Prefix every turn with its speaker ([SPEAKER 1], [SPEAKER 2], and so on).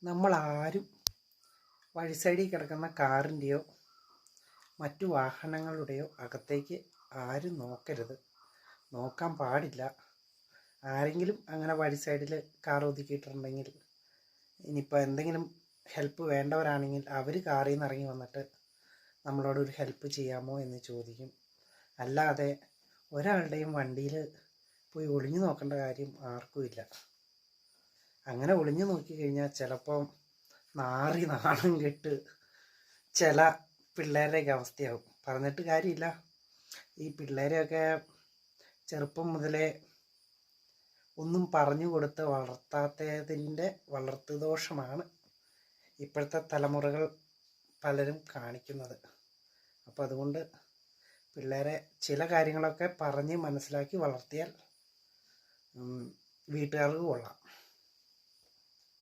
[SPEAKER 1] നമ്മളാരും വഴി സൈഡിൽ കിടക്കുന്ന കാറിൻ്റെയോ മറ്റു വാഹനങ്ങളുടെയോ അകത്തേക്ക് ആരും നോക്കരുത്, നോക്കാൻ പാടില്ല. ആരെങ്കിലും അങ്ങനെ വഴി സൈഡിൽ കാർ ഒതുക്കിയിട്ടുണ്ടെങ്കിൽ, ഇനിയിപ്പോൾ എന്തെങ്കിലും ഹെൽപ്പ് വേണ്ടവരാണെങ്കിൽ അവർ കാറിൽ നിന്ന് ഇറങ്ങി വന്നിട്ട് നമ്മളോട് ഒരു ഹെൽപ്പ് ചെയ്യാമോ എന്ന് ചോദിക്കും. അല്ലാതെ ഒരാളുടെയും വണ്ടിയിൽ പോയി ഒളിഞ്ഞു നോക്കേണ്ട കാര്യം ആർക്കുമില്ല. അങ്ങനെ ഒളിഞ്ഞു നോക്കിക്കഴിഞ്ഞാൽ ചിലപ്പോൾ നാണം കെട്ട് ചില പിള്ളേരുടെയൊക്കെ അവസ്ഥയാവും. പറഞ്ഞിട്ട് കാര്യമില്ല. ഈ പിള്ളേരെയൊക്കെ ചെറുപ്പം മുതലേ ഒന്നും പറഞ്ഞു കൊടുത്ത് വളർത്താത്തതിൻ്റെ വളർത്തുദോഷമാണ് ഇപ്പോഴത്തെ തലമുറകൾ പലരും കാണിക്കുന്നത്. അപ്പോൾ അതുകൊണ്ട് പിള്ളേരെ ചില കാര്യങ്ങളൊക്കെ പറഞ്ഞ് മനസ്സിലാക്കി വളർത്തിയാൽ വീട്ടുകാർക്ക് കൊള്ളാം.